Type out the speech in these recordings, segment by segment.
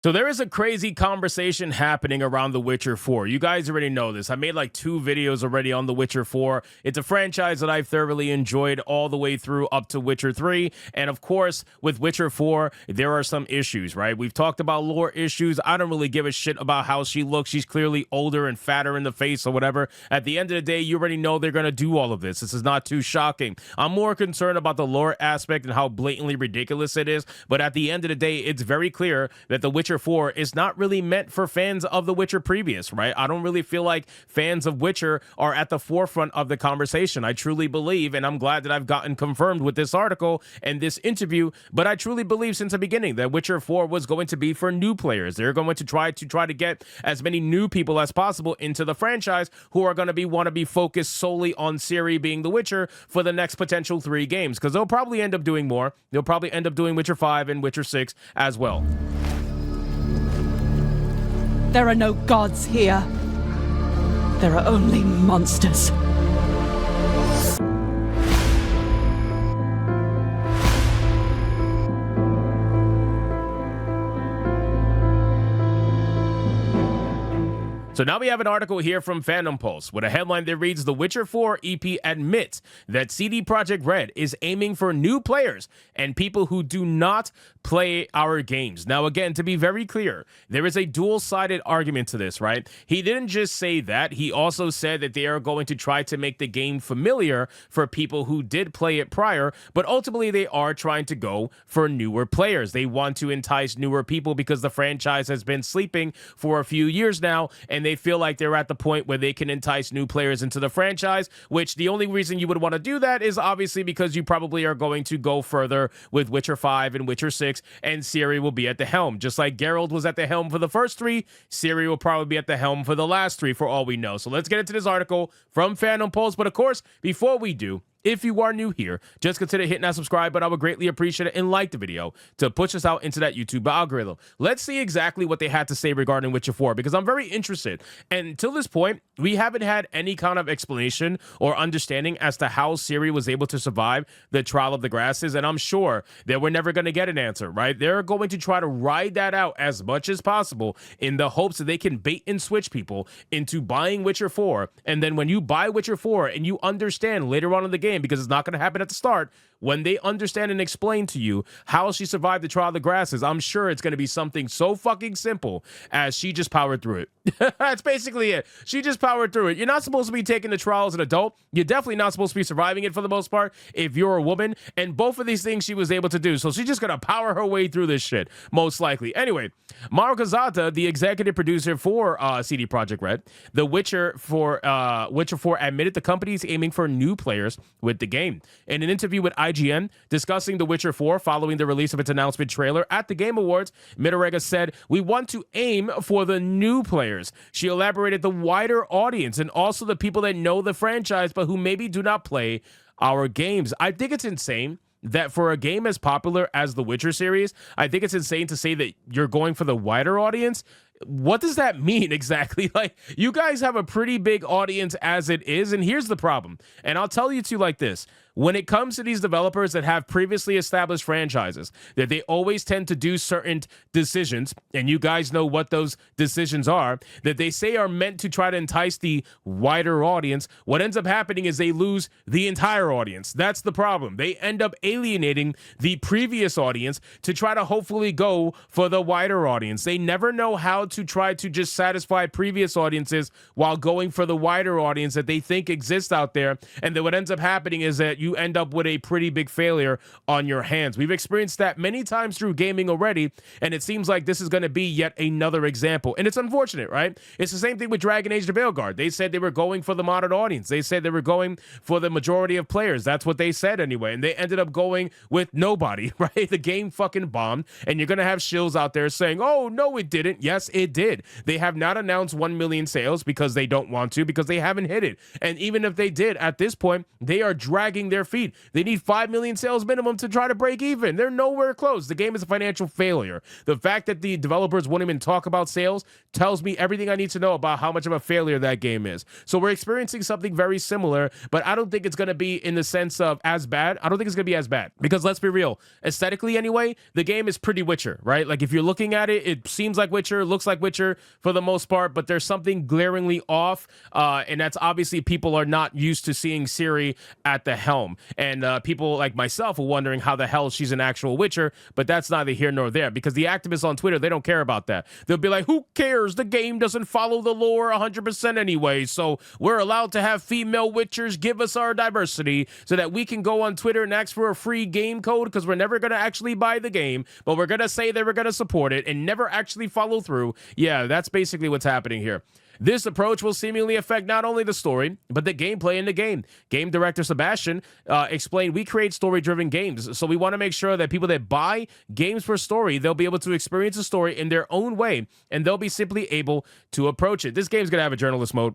So there is a crazy conversation happening around The Witcher 4. You guys already know this. I made like 2 videos already on The Witcher 4. It's a franchise that I've thoroughly enjoyed all the way through up to Witcher 3. And of course, with Witcher 4, there are some issues, right? We've talked about lore issues. I don't really give a shit about how she looks. She's clearly older and fatter in the face or whatever. At the end of the day, you already know they're going to do all of this. This is not too shocking. I'm more concerned about the lore aspect and how blatantly ridiculous it is. But at the end of the day, it's very clear that The Witcher 4 is not really meant for fans of The Witcher previous, right? I don't really feel like fans of Witcher are at the forefront of the conversation. I truly believe, and I'm glad that I've gotten confirmed with this article and this interview, but I truly believe since the beginning that Witcher 4 was going to be for new players. They're going to try to get as many new people as possible into the franchise who are going to want to be focused solely on Ciri being the Witcher for the next potential 3 games, because they'll probably end up doing more. They'll probably end up doing Witcher 5 and Witcher 6 as well. There are no gods here. There are only monsters. So now we have an article here from Fandom Pulse with a headline that reads, The Witcher 4 EP admits that CD Projekt Red is aiming for new players and people who do not play our games. Now, again, to be very clear, there is a dual-sided argument to this, right? He didn't just say that. He also said that they are going to try to make the game familiar for people who did play it prior, but ultimately they are trying to go for newer players. They want to entice newer people because the franchise has been sleeping for a few years now, and they feel like they're at the point where they can entice new players into the franchise, which the only reason you would want to do that is obviously because you probably are going to go further with Witcher 5 and Witcher 6, and Ciri will be at the helm. Just like Geralt was at the helm for the first 3, Ciri will probably be at the helm for the last 3 for all we know. So let's get into this article from Fandom Pulse. But of course, before we do, if you are new here, just consider hitting that subscribe button. I would greatly appreciate it, and like the video to push us out into that YouTube algorithm. Let's see exactly what they had to say regarding Witcher 4, because I'm very interested. And until this point, we haven't had any kind of explanation or understanding as to how Ciri was able to survive the trial of the grasses, and I'm sure that we're never going to get an answer, right? They're going to try to ride that out as much as possible in the hopes that they can bait and switch people into buying Witcher 4, and then when you buy Witcher 4 and you understand later on in the game, because it's not going to happen at the start, when they understand and explain to you how she survived the trial of the grasses, I'm sure it's going to be something so fucking simple as she just powered through it. That's basically it. She just powered through it. You're not supposed to be taking the trial as an adult. You're definitely not supposed to be surviving it for the most part if you're a woman. And both of these things she was able to do. So she's just going to power her way through this shit, most likely. Anyway, Mario Kazata, the executive producer for CD Projekt Red, The Witcher for Witcher 4 admitted the company is aiming for new players with the game. In an interview with IGN discussing The Witcher 4 following the release of its announcement trailer at the Game Awards, Midorega said, "We want to aim for the new players." She elaborated the wider audience and also the people that know the franchise but who maybe do not play our games. I think it's insane that for a game as popular as the Witcher series, I think it's insane to say that you're going for the wider audience. What does that mean exactly? Like, you guys have a pretty big audience as it is, and here's the problem. And I'll tell you two like this. When it comes to these developers that have previously established franchises, that they always tend to do certain decisions, and you guys know what those decisions are, that they say are meant to try to entice the wider audience, what ends up happening is they lose the entire audience. That's the problem. They end up alienating the previous audience to try to hopefully go for the wider audience. They never know how to try to just satisfy previous audiences while going for the wider audience that they think exists out there. And then what ends up happening is that you end up with a pretty big failure on your hands. We've experienced that many times through gaming already, and it seems like this is going to be yet another example. And it's unfortunate, right? It's the same thing with Dragon Age: The Veilguard. They said they were going for the modern audience. They said they were going for the majority of players. That's what they said anyway. And they ended up going with nobody, right? The game fucking bombed. And you're going to have shills out there saying, oh, no, it didn't. Yes, it did. They have not announced 1 million sales because they don't want to, because they haven't hit it. And even if they did, at this point, they are dragging their feet. They need 5 million sales minimum to try to break even. They're nowhere close. The game is a financial failure. The fact that the developers won't even talk about sales tells me everything I need to know about how much of a failure that game is. So we're experiencing something very similar, but I don't think it's going to be in the sense of as bad. I don't think it's going to be as bad because let's be real. Aesthetically, anyway, the game is pretty Witcher, right? Like if you're looking at it, it seems like Witcher, looks like Witcher for the most part, but there's something glaringly off, and that's obviously people are not used to seeing Ciri at the helm, and people like myself are wondering how the hell she's an actual Witcher, but that's neither here nor there because the activists on Twitter, they don't care about that. They'll be like, who cares? The game doesn't follow the lore 100% anyway, so we're allowed to have female Witchers. Give us our diversity so that we can go on Twitter and ask for a free game code because we're never going to actually buy the game, but we're going to say that we're going to support it and never actually follow through. Yeah, that's basically what's happening here. This approach will seemingly affect not only the story, but the gameplay in the game. Game director Sebastian explained, we create story-driven games, so we want to make sure that people that buy games for story, they'll be able to experience a story in their own way, and they'll be simply able to approach it. This game's going to have a journalist mode.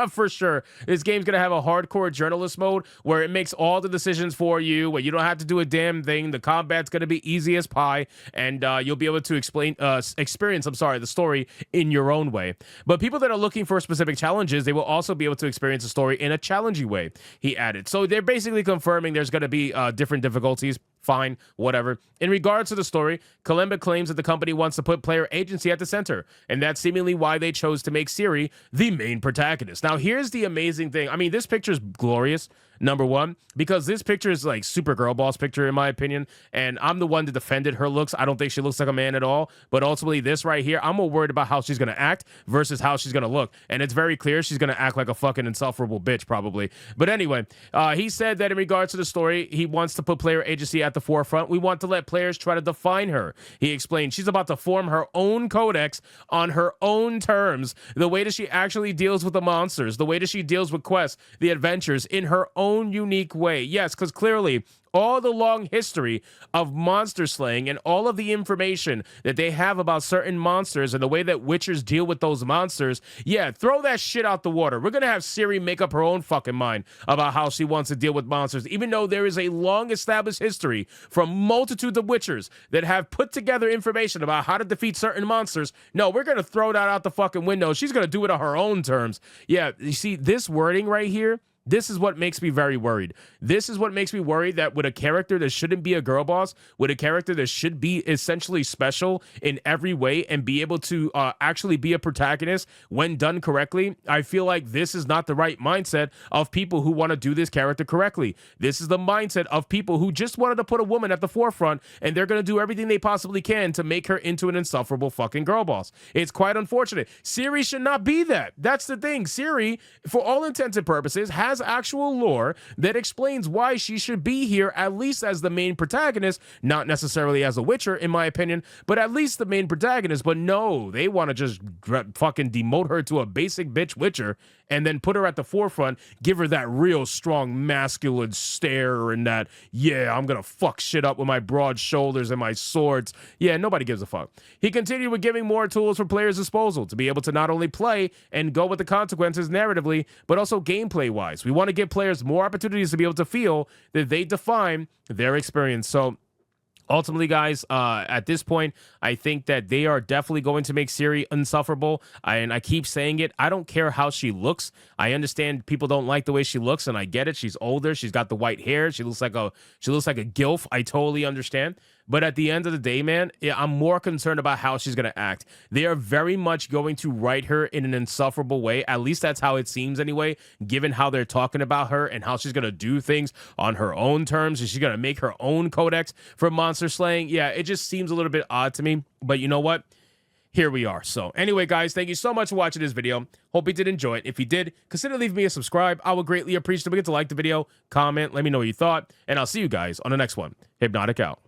For sure. This game's going to have a hardcore journalist mode where it makes all the decisions for you, where you don't have to do a damn thing. The combat's going to be easy as pie, and you'll be able to experience the story in your own way. But people that are looking for specific challenges, they will also be able to experience the story in a challenging way, he added. So they're basically confirming there's going to be different difficulties. Fine, whatever. In regards to the story, Kalimba claims that the company wants to put player agency at the center, and that's seemingly why they chose to make Ciri the main protagonist. Now, here's the amazing thing. I mean, this picture is glorious, number one, because this picture is like super girl boss picture, in my opinion, and I'm the one that defended her looks. I don't think she looks like a man at all, but ultimately this right here, I'm more worried about how she's going to act versus how she's going to look, and it's very clear she's going to act like a fucking insufferable bitch, probably. But anyway, he said that in regards to the story, he wants to put player agency at the forefront. We want to let players try to define her. He explained she's about to form her own codex on her own terms. The way that she actually deals with the monsters, the way that she deals with quests, the adventures in her own unique way. Yes, because clearly all the long history of monster slaying and all of the information that they have about certain monsters and the way that Witchers deal with those monsters, yeah, throw that shit out the water. We're going to have Ciri make up her own fucking mind about how she wants to deal with monsters, even though there is a long established history from multitudes of Witchers that have put together information about how to defeat certain monsters. No, we're going to throw that out the fucking window. She's going to do it on her own terms. Yeah, you see, this wording right here, this is what makes me very worried. This is what makes me worried that with a character that shouldn't be a girl boss, with a character that should be essentially special in every way and be able to actually be a protagonist when done correctly, I feel like this is not the right mindset of people who want to do this character correctly. This is the mindset of people who just wanted to put a woman at the forefront, and they're going to do everything they possibly can to make her into an insufferable fucking girl boss. It's quite unfortunate. Ciri should not be that. That's the thing. Ciri, for all intents and purposes, has actual lore that explains why she should be here, at least as the main protagonist, not necessarily as a Witcher, in my opinion, but at least the main protagonist. But no, they want to just fucking demote her to a basic bitch Witcher and then put her at the forefront, give her that real strong masculine stare and that, yeah, I'm gonna fuck shit up with my broad shoulders and my swords. Yeah, nobody gives a fuck. He continued with giving more tools for players' disposal to be able to not only play and go with the consequences narratively, but also gameplay-wise. We want to give players more opportunities to be able to feel that they define their experience. So ultimately, guys, at this point, I think that they are definitely going to make Ciri insufferable. And I keep saying it. I don't care how she looks. I understand people don't like the way she looks, and I get it. She's older. She's got the white hair. She looks like a gilf. I totally understand. But at the end of the day, man, I'm more concerned about how she's going to act. They are very much going to write her in an insufferable way. At least that's how it seems anyway, given how they're talking about her and how she's going to do things on her own terms. And she's going to make her own codex for monster slaying. Yeah, it just seems a little bit odd to me. But you know what? Here we are. So anyway, guys, thank you so much for watching this video. Hope you did enjoy it. If you did, consider leaving me a subscribe. I would greatly appreciate it. Don't forget to like the video, comment, let me know what you thought, and I'll see you guys on the next one. Hypnotic out.